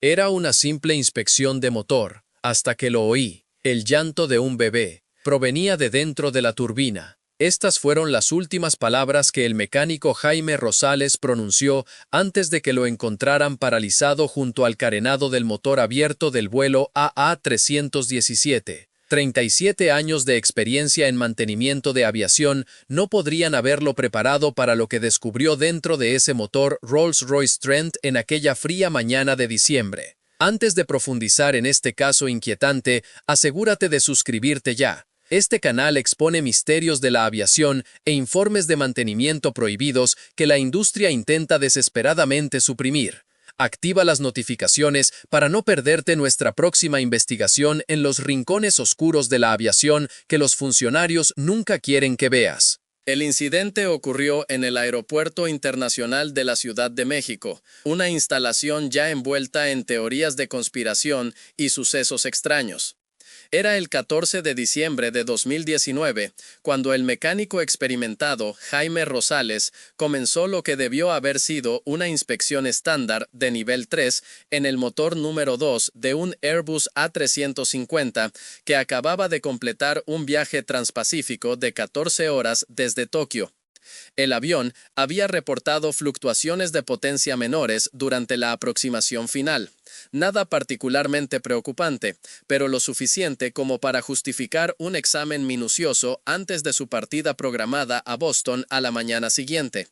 Era una simple inspección de motor, hasta que lo oí. El llanto de un bebé provenía de dentro de la turbina. Estas fueron las últimas palabras que el mecánico Jaime Rosales pronunció antes de que lo encontraran paralizado junto al carenado del motor abierto del vuelo AA-317. 37 años de experiencia en mantenimiento de aviación no podrían haberlo preparado para lo que descubrió dentro de ese motor Rolls-Royce Trent en aquella fría mañana de diciembre. Antes de profundizar en este caso inquietante, asegúrate de suscribirte ya. Este canal expone misterios de la aviación e informes de mantenimiento prohibidos que la industria intenta desesperadamente suprimir. Activa las notificaciones para no perderte nuestra próxima investigación en los rincones oscuros de la aviación que los funcionarios nunca quieren que veas. El incidente ocurrió en el Aeropuerto Internacional de la Ciudad de México, una instalación ya envuelta en teorías de conspiración y sucesos extraños. Era el 14 de diciembre de 2019, cuando el mecánico experimentado Jaime Rosales comenzó lo que debió haber sido una inspección estándar de nivel 3 en el motor número 2 de un Airbus A350 que acababa de completar un viaje transpacífico de 14 horas desde Tokio. El avión había reportado fluctuaciones de potencia menores durante la aproximación final. Nada particularmente preocupante, pero lo suficiente como para justificar un examen minucioso antes de su partida programada a Boston a la mañana siguiente.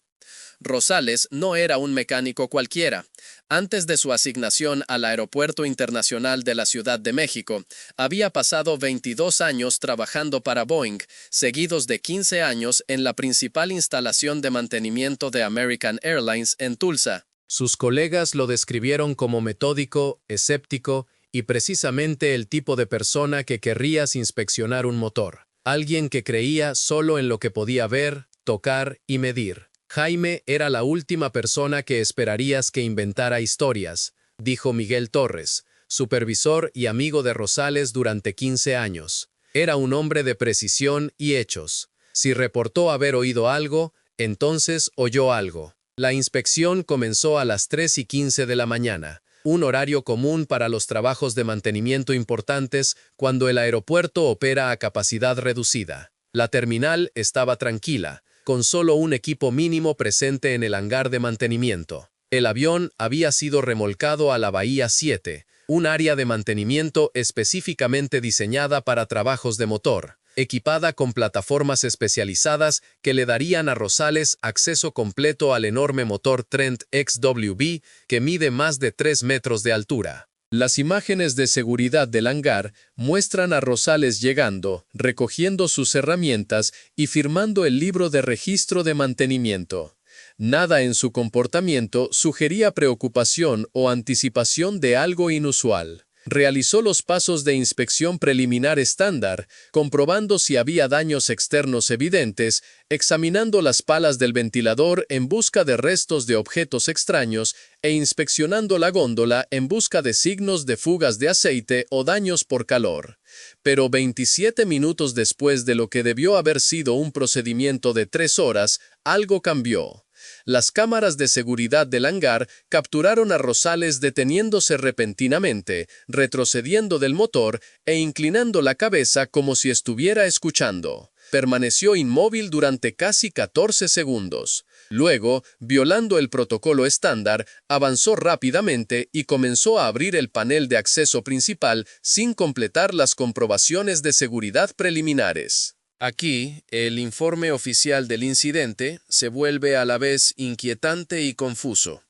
Rosales no era un mecánico cualquiera. Antes de su asignación al Aeropuerto Internacional de la Ciudad de México, había pasado 22 años trabajando para Boeing, seguidos de 15 años en la principal instalación de mantenimiento de American Airlines en Tulsa. Sus colegas lo describieron como metódico, escéptico y precisamente el tipo de persona que querrías inspeccionar un motor. Alguien que creía solo en lo que podía ver, tocar y medir. Jaime era la última persona que esperarías que inventara historias, dijo Miguel Torres, supervisor y amigo de Rosales durante 15 años. Era un hombre de precisión y hechos. Si reportó haber oído algo, entonces oyó algo. La inspección comenzó a las 3:15 de la mañana, un horario común para los trabajos de mantenimiento importantes cuando el aeropuerto opera a capacidad reducida. La terminal estaba tranquila, con solo un equipo mínimo presente en el hangar de mantenimiento. El avión había sido remolcado a la Bahía 7, un área de mantenimiento específicamente diseñada para trabajos de motor, equipada con plataformas especializadas que le darían a Rosales acceso completo al enorme motor Trent XWB que mide más de 3 metros de altura. Las imágenes de seguridad del hangar muestran a Rosales llegando, recogiendo sus herramientas y firmando el libro de registro de mantenimiento. Nada en su comportamiento sugería preocupación o anticipación de algo inusual. Realizó los pasos de inspección preliminar estándar, comprobando si había daños externos evidentes, examinando las palas del ventilador en busca de restos de objetos extraños e inspeccionando la góndola en busca de signos de fugas de aceite o daños por calor. Pero 27 minutos después de lo que debió haber sido un procedimiento de 3 horas, algo cambió. Las cámaras de seguridad del hangar capturaron a Rosales deteniéndose repentinamente, retrocediendo del motor e inclinando la cabeza como si estuviera escuchando. Permaneció inmóvil durante casi 14 segundos. Luego, violando el protocolo estándar, avanzó rápidamente y comenzó a abrir el panel de acceso principal sin completar las comprobaciones de seguridad preliminares. Aquí, el informe oficial del incidente se vuelve a la vez inquietante y confuso.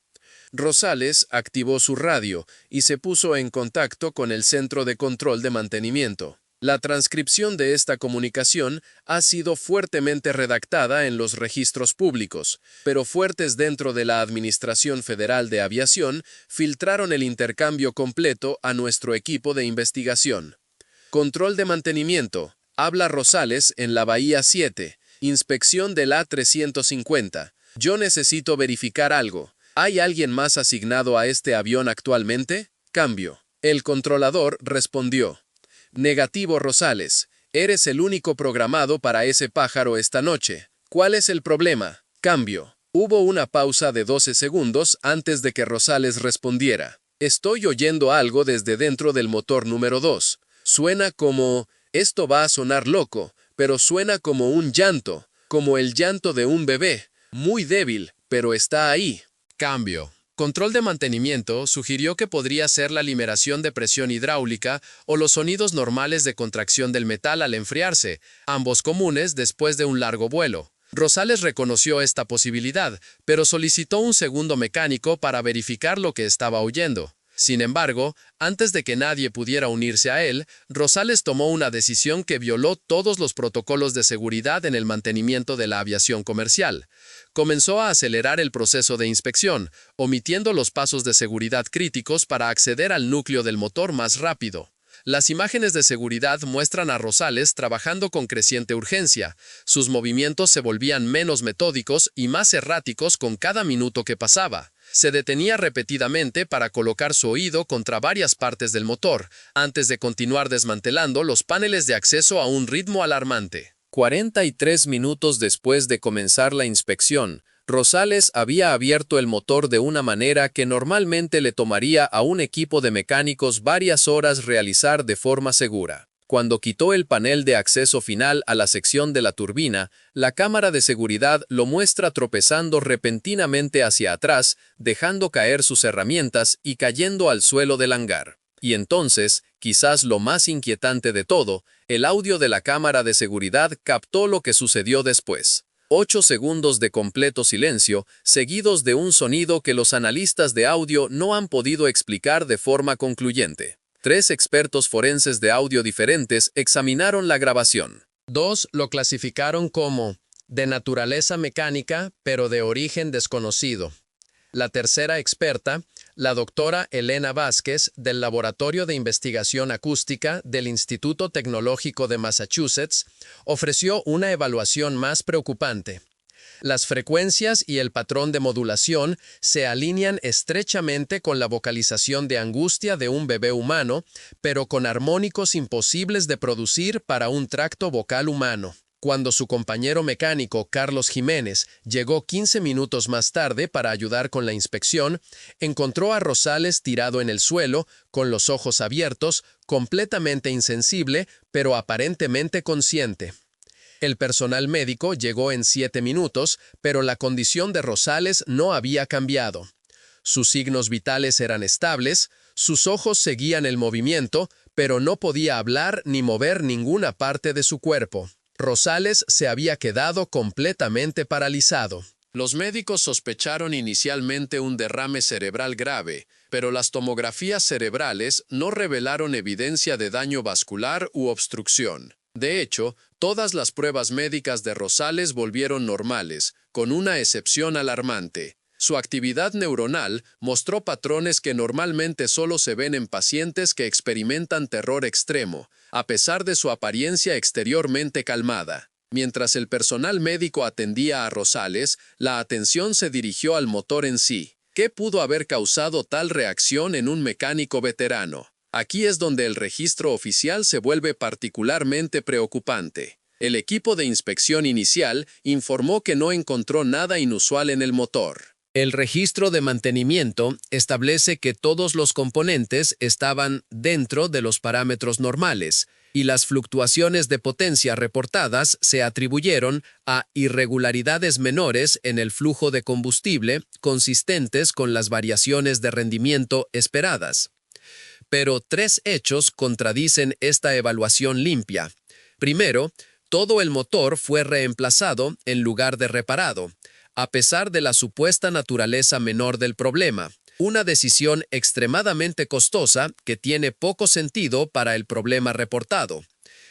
Rosales activó su radio y se puso en contacto con el Centro de Control de Mantenimiento. La transcripción de esta comunicación ha sido fuertemente redactada en los registros públicos, pero fuertes dentro de la Administración Federal de Aviación filtraron el intercambio completo a nuestro equipo de investigación. Control de mantenimiento. Habla Rosales en la Bahía 7. Inspección del A350. Yo necesito verificar algo. ¿Hay alguien más asignado a este avión actualmente? Cambio. El controlador respondió. Negativo, Rosales. Eres el único programado para ese pájaro esta noche. ¿Cuál es el problema? Cambio. Hubo una pausa de 12 segundos antes de que Rosales respondiera. Estoy oyendo algo desde dentro del motor número 2. Suena como... Esto va a sonar loco, pero suena como un llanto, como el llanto de un bebé. Muy débil, pero está ahí. Cambio. Control de mantenimiento sugirió que podría ser la liberación de presión hidráulica o los sonidos normales de contracción del metal al enfriarse, ambos comunes después de un largo vuelo. Rosales reconoció esta posibilidad, pero solicitó un segundo mecánico para verificar lo que estaba oyendo. Sin embargo, antes de que nadie pudiera unirse a él, Rosales tomó una decisión que violó todos los protocolos de seguridad en el mantenimiento de la aviación comercial. Comenzó a acelerar el proceso de inspección, omitiendo los pasos de seguridad críticos para acceder al núcleo del motor más rápido. Las imágenes de seguridad muestran a Rosales trabajando con creciente urgencia. Sus movimientos se volvían menos metódicos y más erráticos con cada minuto que pasaba. Se detenía repetidamente para colocar su oído contra varias partes del motor, antes de continuar desmantelando los paneles de acceso a un ritmo alarmante. 43 minutos después de comenzar la inspección, Rosales había abierto el motor de una manera que normalmente le tomaría a un equipo de mecánicos varias horas realizar de forma segura. Cuando quitó el panel de acceso final a la sección de la turbina, la cámara de seguridad lo muestra tropezando repentinamente hacia atrás, dejando caer sus herramientas y cayendo al suelo del hangar. Y entonces, quizás lo más inquietante de todo, el audio de la cámara de seguridad captó lo que sucedió después. 8 segundos de completo silencio, seguidos de un sonido que los analistas de audio no han podido explicar de forma concluyente. 3 expertos forenses de audio diferentes examinaron la grabación. 2 lo clasificaron como de naturaleza mecánica, pero de origen desconocido. La tercera experta, la doctora Elena Vázquez, del Laboratorio de Investigación Acústica del Instituto Tecnológico de Massachusetts, ofreció una evaluación más preocupante. Las frecuencias y el patrón de modulación se alinean estrechamente con la vocalización de angustia de un bebé humano, pero con armónicos imposibles de producir para un tracto vocal humano. Cuando su compañero mecánico Carlos Jiménez llegó 15 minutos más tarde para ayudar con la inspección, encontró a Rosales tirado en el suelo, con los ojos abiertos, completamente insensible, pero aparentemente consciente. El personal médico llegó en 7 minutos, pero la condición de Rosales no había cambiado. Sus signos vitales eran estables, sus ojos seguían el movimiento, pero no podía hablar ni mover ninguna parte de su cuerpo. Rosales se había quedado completamente paralizado. Los médicos sospecharon inicialmente un derrame cerebral grave, pero las tomografías cerebrales no revelaron evidencia de daño vascular u obstrucción. De hecho, todas las pruebas médicas de Rosales volvieron normales, con una excepción alarmante. Su actividad neuronal mostró patrones que normalmente solo se ven en pacientes que experimentan terror extremo, a pesar de su apariencia exteriormente calmada. Mientras el personal médico atendía a Rosales, la atención se dirigió al motor en sí. ¿Qué pudo haber causado tal reacción en un mecánico veterano? Aquí es donde el registro oficial se vuelve particularmente preocupante. El equipo de inspección inicial informó que no encontró nada inusual en el motor. El registro de mantenimiento establece que todos los componentes estaban dentro de los parámetros normales y las fluctuaciones de potencia reportadas se atribuyeron a irregularidades menores en el flujo de combustible consistentes con las variaciones de rendimiento esperadas. Pero 3 hechos contradicen esta evaluación limpia. Primero, todo el motor fue reemplazado en lugar de reparado, a pesar de la supuesta naturaleza menor del problema, una decisión extremadamente costosa que tiene poco sentido para el problema reportado.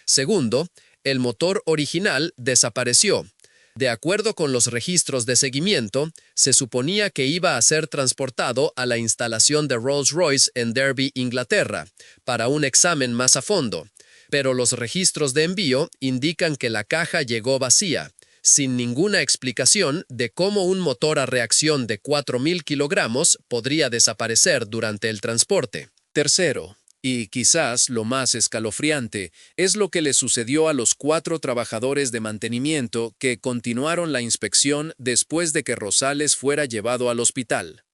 Segundo, el motor original desapareció. De acuerdo con los registros de seguimiento, se suponía que iba a ser transportado a la instalación de Rolls-Royce en Derby, Inglaterra, para un examen más a fondo, pero los registros de envío indican que la caja llegó vacía, sin ninguna explicación de cómo un motor a reacción de 4.000 kilogramos podría desaparecer durante el transporte. Tercero, y quizás lo más escalofriante, es lo que le sucedió a los 4 trabajadores de mantenimiento que continuaron la inspección después de que Rosales fuera llevado al hospital.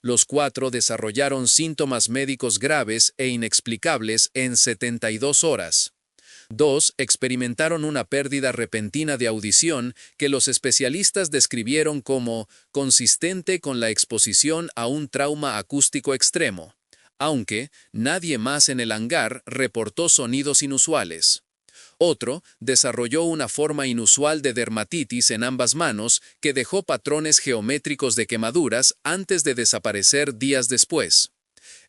Los 4 desarrollaron síntomas médicos graves e inexplicables en 72 horas. 2 experimentaron una pérdida repentina de audición que los especialistas describieron como consistente con la exposición a un trauma acústico extremo, aunque nadie más en el hangar reportó sonidos inusuales. Otro desarrolló una forma inusual de dermatitis en ambas manos que dejó patrones geométricos de quemaduras antes de desaparecer días después.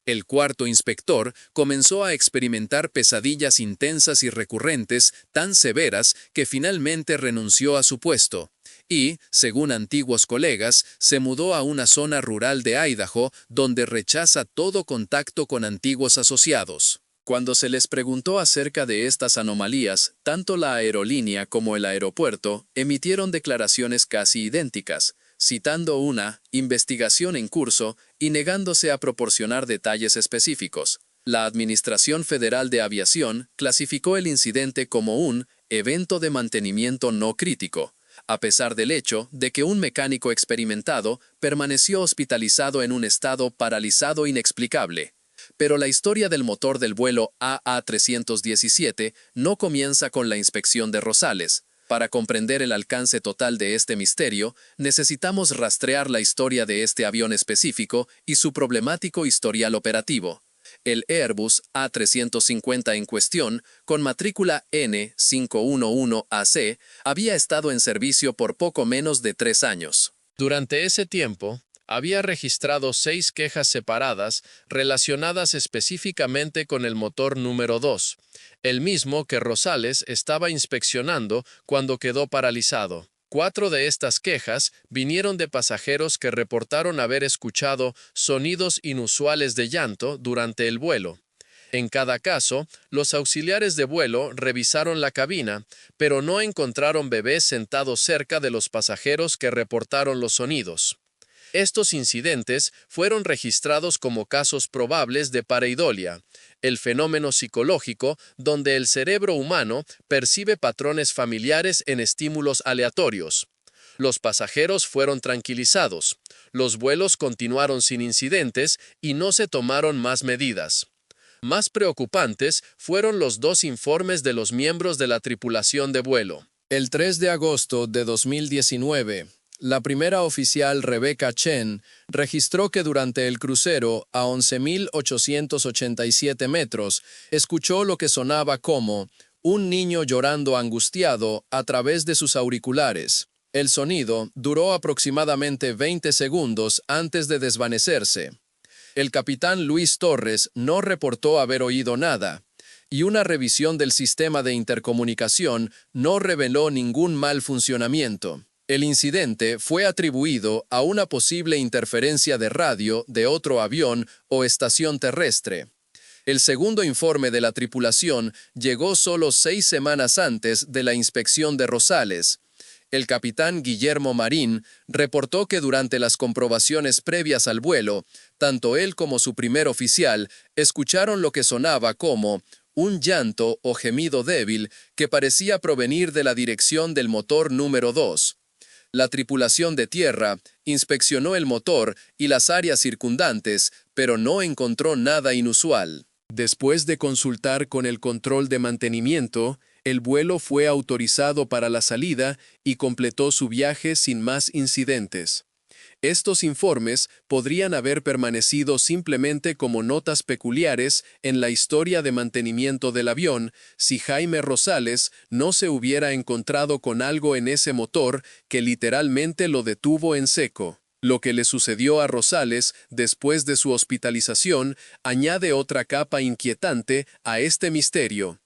El cuarto inspector comenzó a experimentar pesadillas intensas y recurrentes tan severas que finalmente renunció a su puesto y, según antiguos colegas, se mudó a una zona rural de Idaho donde rechaza todo contacto con antiguos asociados. Cuando se les preguntó acerca de estas anomalías, tanto la aerolínea como el aeropuerto emitieron declaraciones casi idénticas, citando una investigación en curso y negándose a proporcionar detalles específicos. La Administración Federal de Aviación clasificó el incidente como un evento de mantenimiento no crítico, a pesar del hecho de que un mecánico experimentado permaneció hospitalizado en un estado paralizado inexplicable. Pero la historia del motor del vuelo AA317 no comienza con la inspección de Rosales. Para comprender el alcance total de este misterio, necesitamos rastrear la historia de este avión específico y su problemático historial operativo. El Airbus A350 en cuestión, con matrícula N511AC, había estado en servicio por poco menos de 3 años. Durante ese tiempo, había registrado 6 quejas separadas relacionadas específicamente con el motor número 2, el mismo que Rosales estaba inspeccionando cuando quedó paralizado. 4 de estas quejas vinieron de pasajeros que reportaron haber escuchado sonidos inusuales de llanto durante el vuelo. En cada caso, los auxiliares de vuelo revisaron la cabina, pero no encontraron bebés sentados cerca de los pasajeros que reportaron los sonidos. Estos incidentes fueron registrados como casos probables de pareidolia, el fenómeno psicológico donde el cerebro humano percibe patrones familiares en estímulos aleatorios. Los pasajeros fueron tranquilizados, los vuelos continuaron sin incidentes y no se tomaron más medidas. Más preocupantes fueron los 2 informes de los miembros de la tripulación de vuelo. El 3 de agosto de 2019, la primera oficial Rebecca Chen registró que durante el crucero a 11.887 metros escuchó lo que sonaba como un niño llorando angustiado a través de sus auriculares. El sonido duró aproximadamente 20 segundos antes de desvanecerse. El capitán Luis Torres no reportó haber oído nada, y una revisión del sistema de intercomunicación no reveló ningún mal funcionamiento. El incidente fue atribuido a una posible interferencia de radio de otro avión o estación terrestre. El segundo informe de la tripulación llegó solo 6 semanas antes de la inspección de Rosales. El capitán Guillermo Marín reportó que durante las comprobaciones previas al vuelo, tanto él como su primer oficial escucharon lo que sonaba como un llanto o gemido débil que parecía provenir de la dirección del motor número 2. La tripulación de tierra inspeccionó el motor y las áreas circundantes, pero no encontró nada inusual. Después de consultar con el control de mantenimiento, el vuelo fue autorizado para la salida y completó su viaje sin más incidentes. Estos informes podrían haber permanecido simplemente como notas peculiares en la historia de mantenimiento del avión si Jaime Rosales no se hubiera encontrado con algo en ese motor que literalmente lo detuvo en seco. Lo que le sucedió a Rosales después de su hospitalización añade otra capa inquietante a este misterio.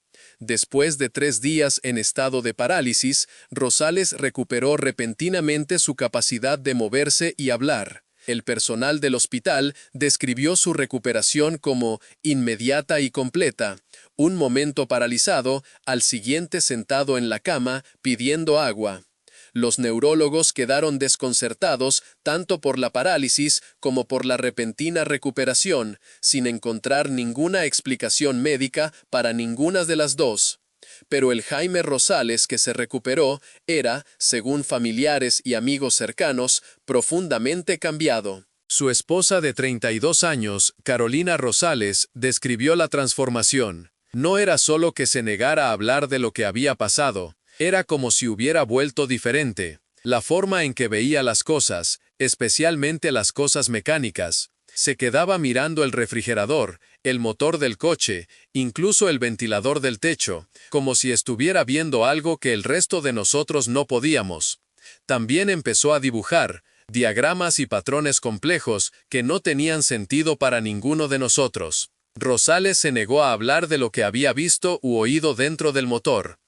Después de 3 días en estado de parálisis, Rosales recuperó repentinamente su capacidad de moverse y hablar. El personal del hospital describió su recuperación como inmediata y completa. Un momento paralizado, al siguiente sentado en la cama pidiendo agua. Los neurólogos quedaron desconcertados tanto por la parálisis como por la repentina recuperación, sin encontrar ninguna explicación médica para ninguna de las dos. Pero el Jaime Rosales que se recuperó era, según familiares y amigos cercanos, profundamente cambiado. Su esposa de 32 años, Carolina Rosales, describió la transformación. No era solo que se negara a hablar de lo que había pasado, era como si hubiera vuelto diferente. La forma en que veía las cosas, especialmente las cosas mecánicas, se quedaba mirando el refrigerador, el motor del coche, incluso el ventilador del techo, como si estuviera viendo algo que el resto de nosotros no podíamos. También empezó a dibujar diagramas y patrones complejos que no tenían sentido para ninguno de nosotros. Rosales se negó a hablar de lo que había visto u oído dentro del motor.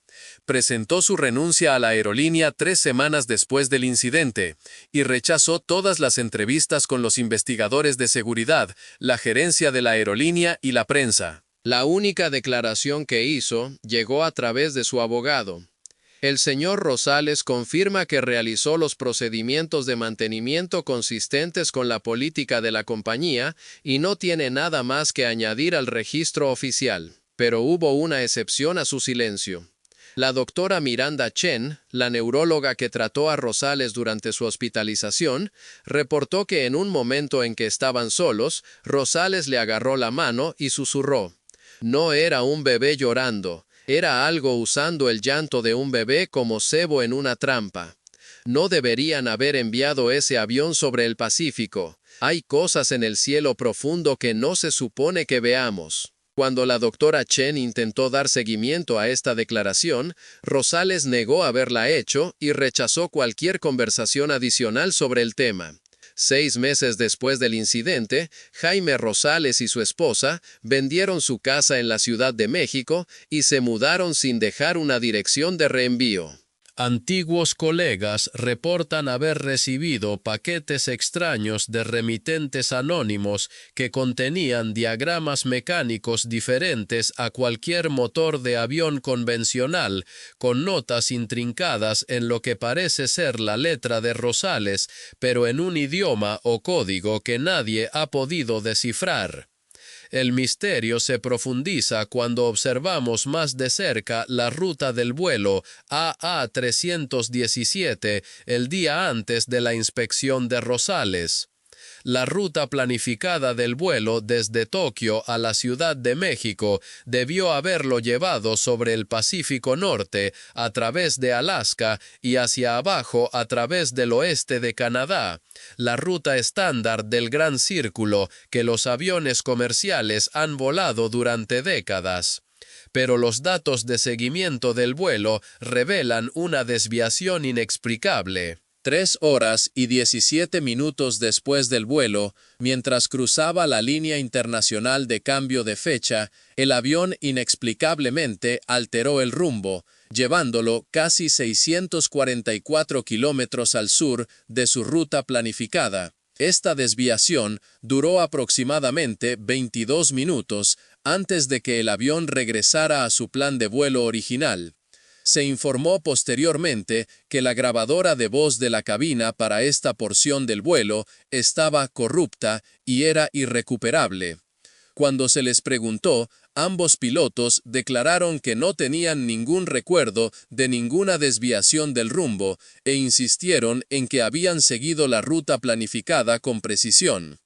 Presentó su renuncia a la aerolínea 3 semanas después del incidente y rechazó todas las entrevistas con los investigadores de seguridad, la gerencia de la aerolínea y la prensa. La única declaración que hizo llegó a través de su abogado. El señor Rosales confirma que realizó los procedimientos de mantenimiento consistentes con la política de la compañía y no tiene nada más que añadir al registro oficial. Pero hubo una excepción a su silencio. La doctora Miranda Chen, la neuróloga que trató a Rosales durante su hospitalización, reportó que en un momento en que estaban solos, Rosales le agarró la mano y susurró. No era un bebé llorando. Era algo usando el llanto de un bebé como cebo en una trampa. No deberían haber enviado ese avión sobre el Pacífico. Hay cosas en el cielo profundo que no se supone que veamos. Cuando la doctora Chen intentó dar seguimiento a esta declaración, Rosales negó haberla hecho y rechazó cualquier conversación adicional sobre el tema. 6 meses después del incidente, Jaime Rosales y su esposa vendieron su casa en la Ciudad de México y se mudaron sin dejar una dirección de reenvío. Antiguos colegas reportan haber recibido paquetes extraños de remitentes anónimos que contenían diagramas mecánicos diferentes a cualquier motor de avión convencional, con notas intrincadas en lo que parece ser la letra de Rosales, pero en un idioma o código que nadie ha podido descifrar. El misterio se profundiza cuando observamos más de cerca la ruta del vuelo AA-317 el día antes de la inspección de Rosales. La ruta planificada del vuelo desde Tokio a la Ciudad de México debió haberlo llevado sobre el Pacífico Norte a través de Alaska y hacia abajo a través del oeste de Canadá, la ruta estándar del Gran Círculo que los aviones comerciales han volado durante décadas. Pero los datos de seguimiento del vuelo revelan una desviación inexplicable. 3 horas y 17 minutos después del vuelo, mientras cruzaba la línea internacional de cambio de fecha, el avión inexplicablemente alteró el rumbo, llevándolo casi 644 kilómetros al sur de su ruta planificada. Esta desviación duró aproximadamente 22 minutos antes de que el avión regresara a su plan de vuelo original. Se informó posteriormente que la grabadora de voz de la cabina para esta porción del vuelo estaba corrupta y era irrecuperable. Cuando se les preguntó, ambos pilotos declararon que no tenían ningún recuerdo de ninguna desviación del rumbo e insistieron en que habían seguido la ruta planificada con precisión.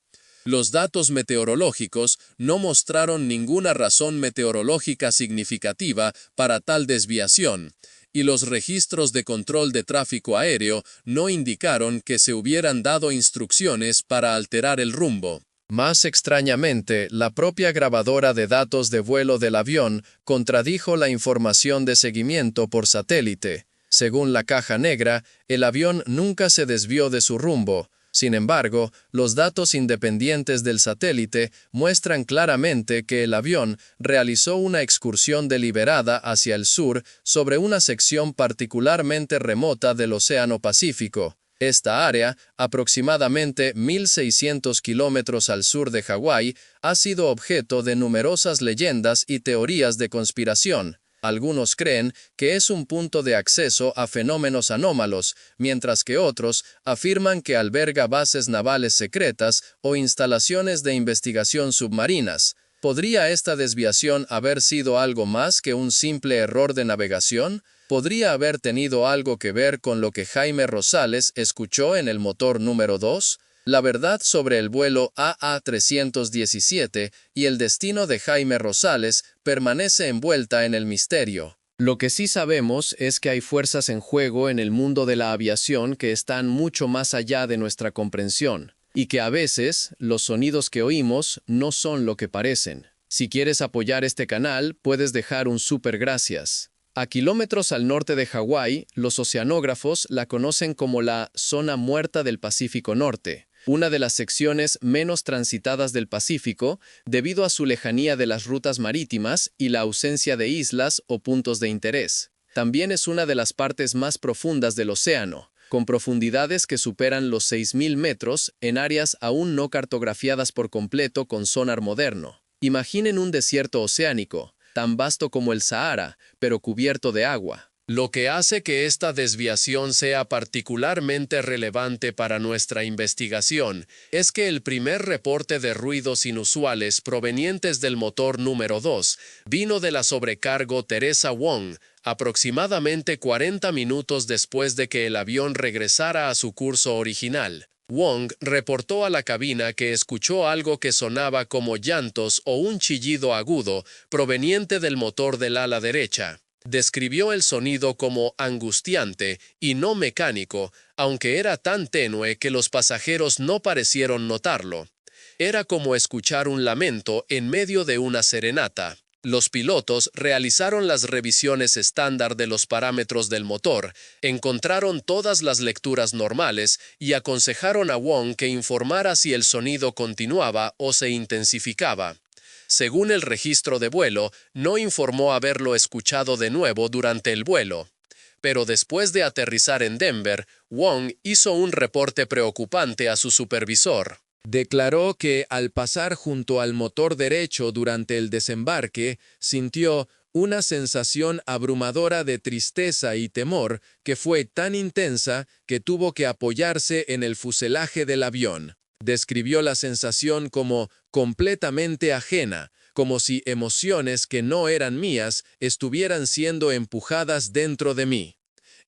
Los datos meteorológicos no mostraron ninguna razón meteorológica significativa para tal desviación, y los registros de control de tráfico aéreo no indicaron que se hubieran dado instrucciones para alterar el rumbo. Más extrañamente, la propia grabadora de datos de vuelo del avión contradijo la información de seguimiento por satélite. Según la caja negra, el avión nunca se desvió de su rumbo. Sin embargo, los datos independientes del satélite muestran claramente que el avión realizó una excursión deliberada hacia el sur sobre una sección particularmente remota del Océano Pacífico. Esta área, aproximadamente 1.600 kilómetros al sur de Hawái, ha sido objeto de numerosas leyendas y teorías de conspiración. Algunos creen que es un punto de acceso a fenómenos anómalos, mientras que otros afirman que alberga bases navales secretas o instalaciones de investigación submarinas. ¿Podría esta desviación haber sido algo más que un simple error de navegación? ¿Podría haber tenido algo que ver con lo que Jaime Rosales escuchó en el motor número 2? La verdad sobre el vuelo AA-317 y el destino de Jaime Rosales permanece envuelta en el misterio. Lo que sí sabemos es que hay fuerzas en juego en el mundo de la aviación que están mucho más allá de nuestra comprensión, y que a veces los sonidos que oímos no son lo que parecen. Si quieres apoyar este canal, puedes dejar un súper gracias. A kilómetros al norte de Hawái, los oceanógrafos la conocen como la Zona Muerta del Pacífico Norte, una de las secciones menos transitadas del Pacífico debido a su lejanía de las rutas marítimas y la ausencia de islas o puntos de interés. También es una de las partes más profundas del océano, con profundidades que superan los 6.000 metros en áreas aún no cartografiadas por completo con sonar moderno. Imaginen un desierto oceánico, tan vasto como el Sahara, pero cubierto de agua. Lo que hace que esta desviación sea particularmente relevante para nuestra investigación es que el primer reporte de ruidos inusuales provenientes del motor número 2 vino de la sobrecargo Teresa Wong, aproximadamente 40 minutos después de que el avión regresara a su curso original. Wong reportó a la cabina que escuchó algo que sonaba como llantos o un chillido agudo proveniente del motor del ala derecha. Describió el sonido como angustiante y no mecánico, aunque era tan tenue que los pasajeros no parecieron notarlo. Era como escuchar un lamento en medio de una serenata. Los pilotos realizaron las revisiones estándar de los parámetros del motor, encontraron todas las lecturas normales y aconsejaron a Wong que informara si el sonido continuaba o se intensificaba. Según el registro de vuelo, no informó haberlo escuchado de nuevo durante el vuelo. Pero después de aterrizar en Denver, Wong hizo un reporte preocupante a su supervisor. Declaró que al pasar junto al motor derecho durante el desembarque, sintió una sensación abrumadora de tristeza y temor que fue tan intensa que tuvo que apoyarse en el fuselaje del avión. Describió la sensación como completamente ajena, como si emociones que no eran mías estuvieran siendo empujadas dentro de mí.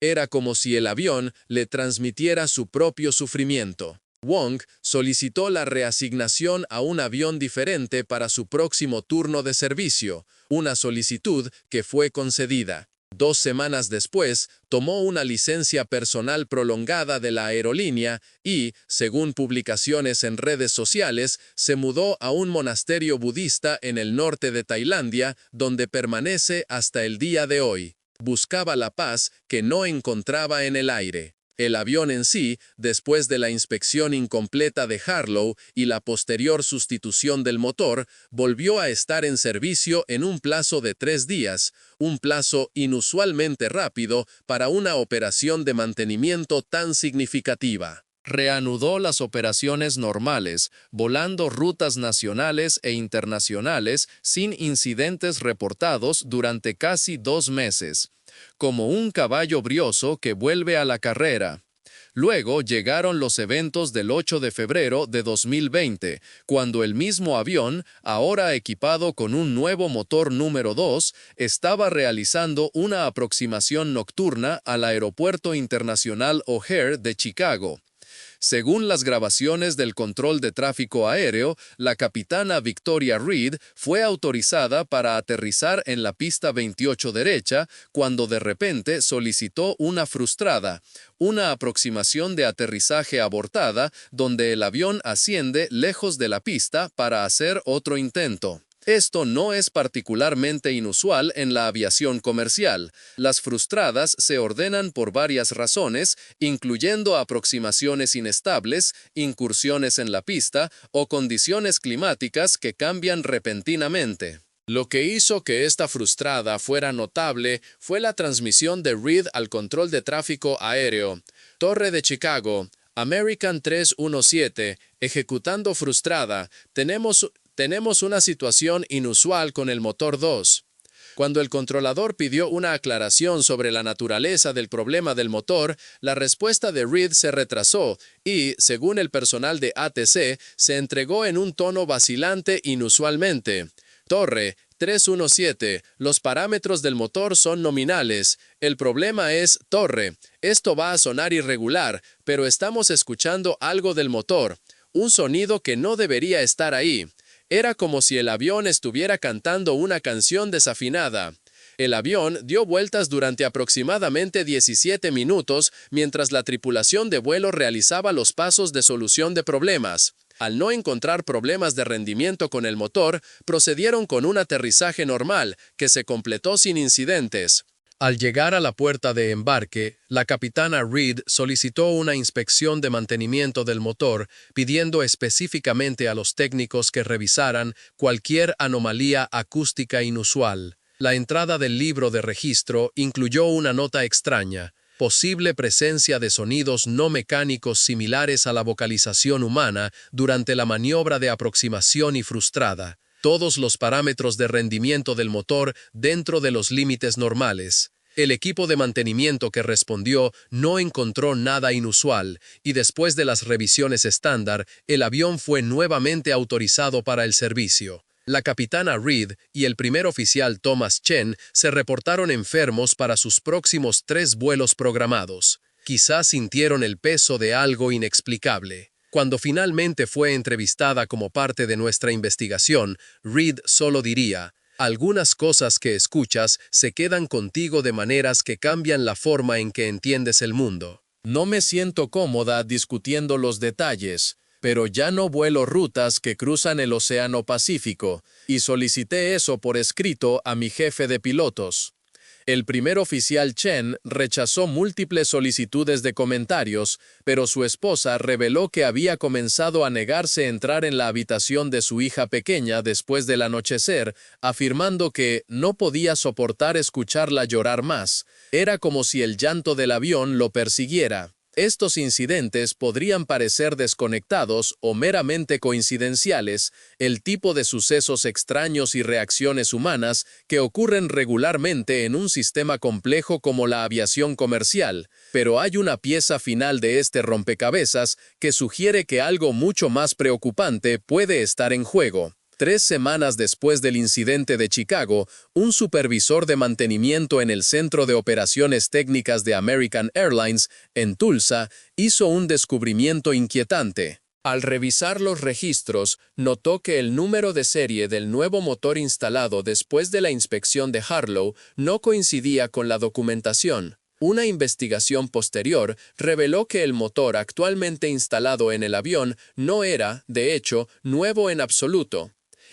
Era como si el avión le transmitiera su propio sufrimiento. Wong solicitó la reasignación a un avión diferente para su próximo turno de servicio, una solicitud que fue concedida. 2 semanas después, tomó una licencia personal prolongada de la aerolínea y, según publicaciones en redes sociales, se mudó a un monasterio budista en el norte de Tailandia, donde permanece hasta el día de hoy. Buscaba la paz que no encontraba en el aire. El avión en sí, después de la inspección incompleta de Harlow y la posterior sustitución del motor, volvió a estar en servicio en un plazo de 3 días, un plazo inusualmente rápido para una operación de mantenimiento tan significativa. Reanudó las operaciones normales, volando rutas nacionales e internacionales sin incidentes reportados durante casi 2 meses. Como un caballo brioso que vuelve a la carrera. Luego llegaron los eventos del 8 de febrero de 2020, cuando el mismo avión, ahora equipado con un nuevo motor número 2, estaba realizando una aproximación nocturna al Aeropuerto Internacional O'Hare de Chicago. Según las grabaciones del control de tráfico aéreo, la capitana Victoria Reed fue autorizada para aterrizar en la pista 28 derecha cuando de repente solicitó una frustrada, una aproximación de aterrizaje abortada donde el avión asciende lejos de la pista para hacer otro intento. Esto no es particularmente inusual en la aviación comercial. Las frustradas se ordenan por varias razones, incluyendo aproximaciones inestables, incursiones en la pista o condiciones climáticas que cambian repentinamente. Lo que hizo que esta frustrada fuera notable fue la transmisión de Reed al control de tráfico aéreo. Torre de Chicago, American 317, ejecutando frustrada. Tenemos una situación inusual con el motor 2. Cuando el controlador pidió una aclaración sobre la naturaleza del problema del motor, la respuesta de Reed se retrasó y, según el personal de ATC, se entregó en un tono vacilante inusualmente. Torre 317. Los parámetros del motor son nominales. El problema es, Torre, esto va a sonar irregular, pero estamos escuchando algo del motor. un sonido que no debería estar ahí. Era como si el avión estuviera cantando una canción desafinada. El avión dio vueltas durante aproximadamente 17 minutos mientras la tripulación de vuelo realizaba los pasos de solución de problemas. Al no encontrar problemas de rendimiento con el motor, procedieron con un aterrizaje normal, que se completó sin incidentes. Al llegar a la puerta de embarque, la capitana Reed solicitó una inspección de mantenimiento del motor, pidiendo específicamente a los técnicos que revisaran cualquier anomalía acústica inusual. La entrada del libro de registro incluyó una nota extraña: posible presencia de sonidos no mecánicos similares a la vocalización humana durante la maniobra de aproximación y frustrada. Todos los parámetros de rendimiento del motor dentro de los límites normales. El equipo de mantenimiento que respondió no encontró nada inusual, y después de las revisiones estándar, el avión fue nuevamente autorizado para el servicio. La capitana Reed y el primer oficial Thomas Chen se reportaron enfermos para sus próximos 3 vuelos programados. Quizás sintieron el peso de algo inexplicable. Cuando finalmente fue entrevistada como parte de nuestra investigación, Reed solo diría: algunas cosas que escuchas se quedan contigo de maneras que cambian la forma en que entiendes el mundo. No me siento cómoda discutiendo los detalles, pero ya no vuelo rutas que cruzan el Océano Pacífico, y solicité eso por escrito a mi jefe de pilotos. El primer oficial Chen rechazó múltiples solicitudes de comentarios, pero su esposa reveló que había comenzado a negarse a entrar en la habitación de su hija pequeña después del anochecer, afirmando que no podía soportar escucharla llorar más. Era como si el llanto del avión lo persiguiera. Estos incidentes podrían parecer desconectados o meramente coincidenciales, el tipo de sucesos extraños y reacciones humanas que ocurren regularmente en un sistema complejo como la aviación comercial, pero hay una pieza final de este rompecabezas que sugiere que algo mucho más preocupante puede estar en juego. 3 semanas después del incidente de Chicago, un supervisor de mantenimiento en el Centro de Operaciones Técnicas de American Airlines, en Tulsa, hizo un descubrimiento inquietante. Al revisar los registros, notó que el número de serie del nuevo motor instalado después de la inspección de Harlow no coincidía con la documentación. Una investigación posterior reveló que el motor actualmente instalado en el avión no era, de hecho, nuevo en absoluto.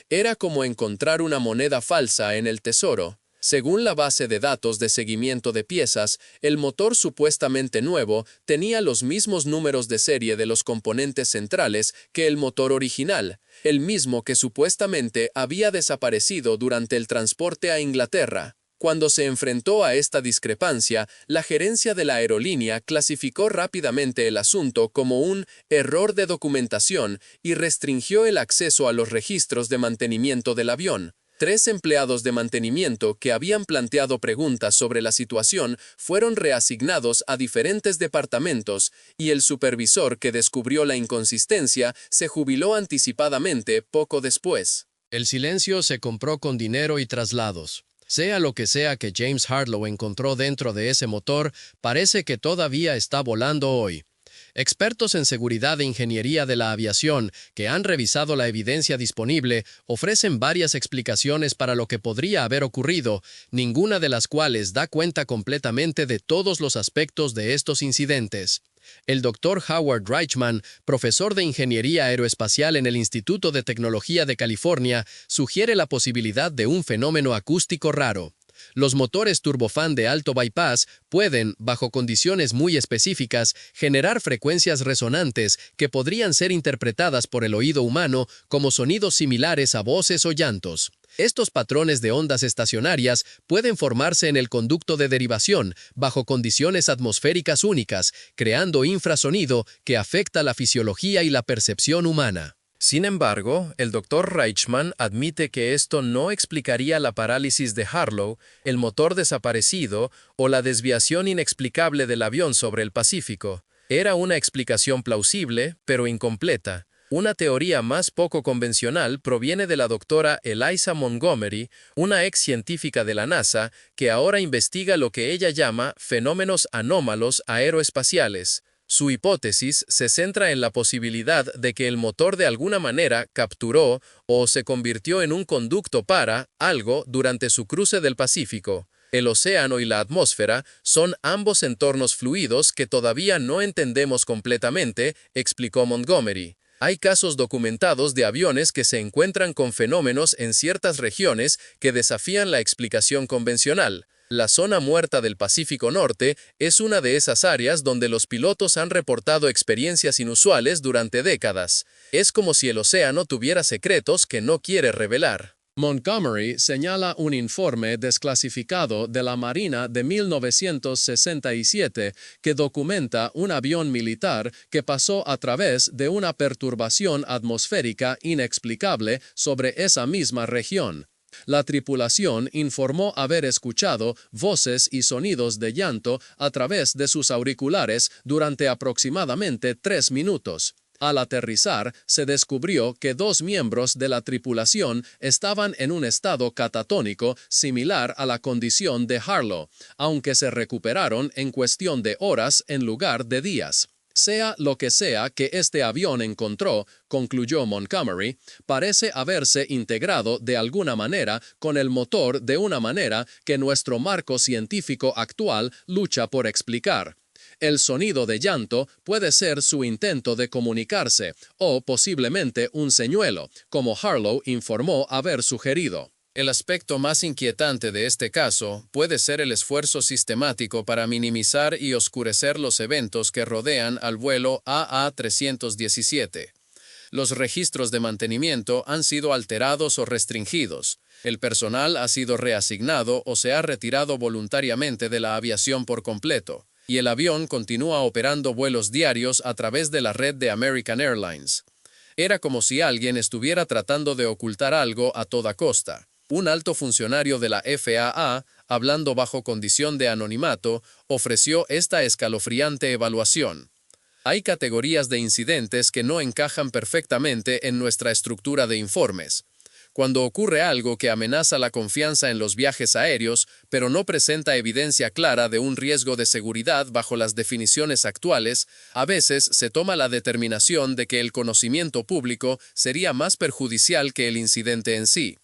Era como encontrar una moneda falsa en el tesoro. Según la base de datos de seguimiento de piezas, el motor supuestamente nuevo tenía los mismos números de serie de los componentes centrales que el motor original, el mismo que supuestamente había desaparecido durante el transporte a Inglaterra. Cuando se enfrentó a esta discrepancia, la gerencia de la aerolínea clasificó rápidamente el asunto como un error de documentación y restringió el acceso a los registros de mantenimiento del avión. 3 empleados de mantenimiento que habían planteado preguntas sobre la situación fueron reasignados a diferentes departamentos, y el supervisor que descubrió la inconsistencia se jubiló anticipadamente poco después. El silencio se compró con dinero y traslados. Sea lo que sea que James Harlow encontró dentro de ese motor, parece que todavía está volando hoy. Expertos en seguridad e ingeniería de la aviación, que han revisado la evidencia disponible, ofrecen varias explicaciones para lo que podría haber ocurrido, ninguna de las cuales da cuenta completamente de todos los aspectos de estos incidentes. El Dr. Howard Reichman, profesor de Ingeniería Aeroespacial en el Instituto de Tecnología de California, sugiere la posibilidad de un fenómeno acústico raro. Los motores turbofán de alto bypass pueden, bajo condiciones muy específicas, generar frecuencias resonantes que podrían ser interpretadas por el oído humano como sonidos similares a voces o llantos. Estos patrones de ondas estacionarias pueden formarse en el conducto de derivación bajo condiciones atmosféricas únicas, creando infrasonido que afecta la fisiología y la percepción humana. Sin embargo, el Dr. Reichman admite que esto no explicaría la parálisis de Harlow, el motor desaparecido o la desviación inexplicable del avión sobre el Pacífico. Era una explicación plausible, pero incompleta. Una teoría más poco convencional proviene de la doctora Eliza Montgomery, una ex científica de la NASA, que ahora investiga lo que ella llama fenómenos anómalos aeroespaciales. Su hipótesis se centra en la posibilidad de que el motor de alguna manera capturó o se convirtió en un conducto para algo durante su cruce del Pacífico. El océano y la atmósfera son ambos entornos fluidos que todavía no entendemos completamente, explicó Montgomery. Hay casos documentados de aviones que se encuentran con fenómenos en ciertas regiones que desafían la explicación convencional. La zona muerta del Pacífico Norte es una de esas áreas donde los pilotos han reportado experiencias inusuales durante décadas. Es como si el océano tuviera secretos que no quiere revelar. Montgomery señala un informe desclasificado de la Marina de 1967 que documenta un avión militar que pasó a través de una perturbación atmosférica inexplicable sobre esa misma región. La tripulación informó haber escuchado voces y sonidos de llanto a través de sus auriculares durante aproximadamente 3 minutos. Al aterrizar, se descubrió que 2 miembros de la tripulación estaban en un estado catatónico similar a la condición de Harlow, aunque se recuperaron en cuestión de horas en lugar de días. Sea lo que sea que este avión encontró, concluyó Montgomery, parece haberse integrado de alguna manera con el motor de una manera que nuestro marco científico actual lucha por explicar. El sonido de llanto puede ser su intento de comunicarse, o posiblemente un señuelo, como Harlow informó haber sugerido. El aspecto más inquietante de este caso puede ser el esfuerzo sistemático para minimizar y oscurecer los eventos que rodean al vuelo AA-317. Los registros de mantenimiento han sido alterados o restringidos. El personal ha sido reasignado o se ha retirado voluntariamente de la aviación por completo, y el avión continúa operando vuelos diarios a través de la red de American Airlines. Era como si alguien estuviera tratando de ocultar algo a toda costa. Un alto funcionario de la FAA, hablando bajo condición de anonimato, ofreció esta escalofriante evaluación. Hay categorías de incidentes que no encajan perfectamente en nuestra estructura de informes. Cuando ocurre algo que amenaza la confianza en los viajes aéreos, pero no presenta evidencia clara de un riesgo de seguridad bajo las definiciones actuales, a veces se toma la determinación de que el conocimiento público sería más perjudicial que el incidente en sí.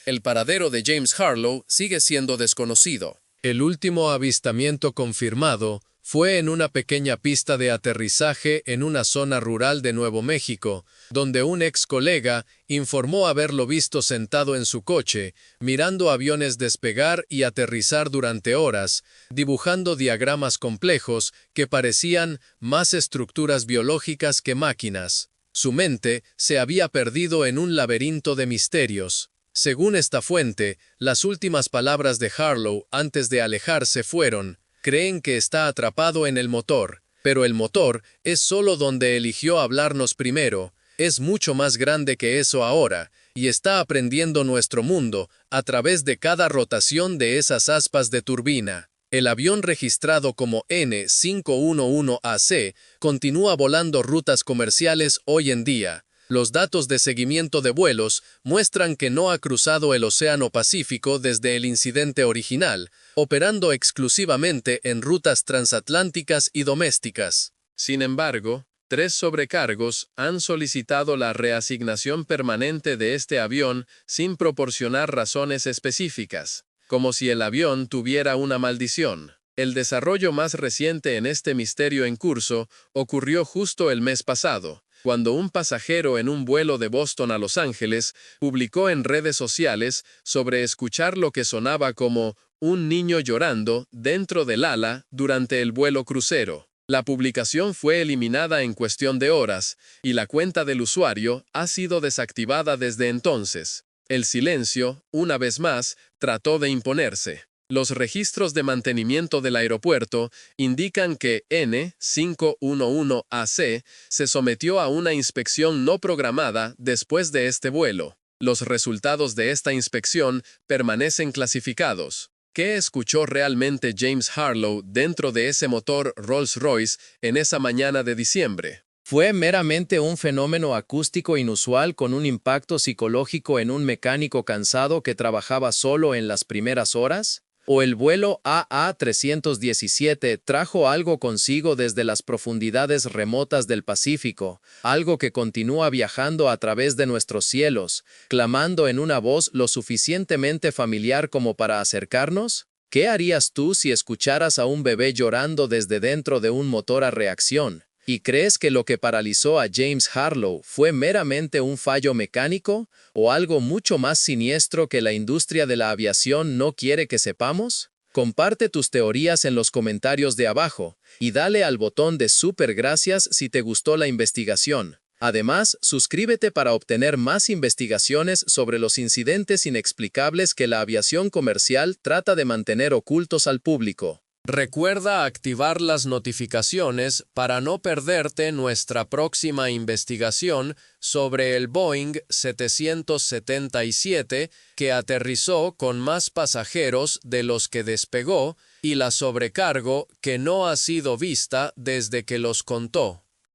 El paradero de James Harlow sigue siendo desconocido. El último avistamiento confirmado fue en una pequeña pista de aterrizaje en una zona rural de Nuevo México, donde un ex colega informó haberlo visto sentado en su coche, mirando aviones despegar y aterrizar durante horas, dibujando diagramas complejos que parecían más estructuras biológicas que máquinas. Su mente se había perdido en un laberinto de misterios. Según esta fuente, las últimas palabras de Harlow antes de alejarse fueron: creen que está atrapado en el motor, pero el motor es solo donde eligió hablarnos primero, es mucho más grande que eso ahora, y está aprendiendo nuestro mundo a través de cada rotación de esas aspas de turbina. El avión registrado como N511AC continúa volando rutas comerciales hoy en día. Los datos de seguimiento de vuelos muestran que no ha cruzado el Océano Pacífico desde el incidente original, operando exclusivamente en rutas transatlánticas y domésticas. Sin embargo, 3 sobrecargos han solicitado la reasignación permanente de este avión sin proporcionar razones específicas, como si el avión tuviera una maldición. El desarrollo más reciente en este misterio en curso ocurrió justo el mes pasado, cuando un pasajero en un vuelo de Boston a Los Ángeles publicó en redes sociales sobre escuchar lo que sonaba como un niño llorando dentro del ala durante el vuelo crucero. La publicación fue eliminada en cuestión de horas, y la cuenta del usuario ha sido desactivada desde entonces. El silencio, una vez más, trató de imponerse. Los registros de mantenimiento del aeropuerto indican que N511AC se sometió a una inspección no programada después de este vuelo. Los resultados de esta inspección permanecen clasificados. ¿Qué escuchó realmente James Harlow dentro de ese motor Rolls-Royce en esa mañana de diciembre? ¿Fue meramente un fenómeno acústico inusual con un impacto psicológico en un mecánico cansado que trabajaba solo en las primeras horas? ¿O el vuelo AA-317 trajo algo consigo desde las profundidades remotas del Pacífico, algo que continúa viajando a través de nuestros cielos, clamando en una voz lo suficientemente familiar como para acercarnos? ¿Qué harías tú si escucharas a un bebé llorando desde dentro de un motor a reacción? ¿Y crees que lo que paralizó a James Harlow fue meramente un fallo mecánico o algo mucho más siniestro que la industria de la aviación no quiere que sepamos? Comparte tus teorías en los comentarios de abajo y dale al botón de super gracias si te gustó la investigación. Además, suscríbete para obtener más investigaciones sobre los incidentes inexplicables que la aviación comercial trata de mantener ocultos al público. Recuerda activar las notificaciones para no perderte nuestra próxima investigación sobre el Boeing 777 que aterrizó con más pasajeros de los que despegó y la sobrecargo que no ha sido vista desde que los contó.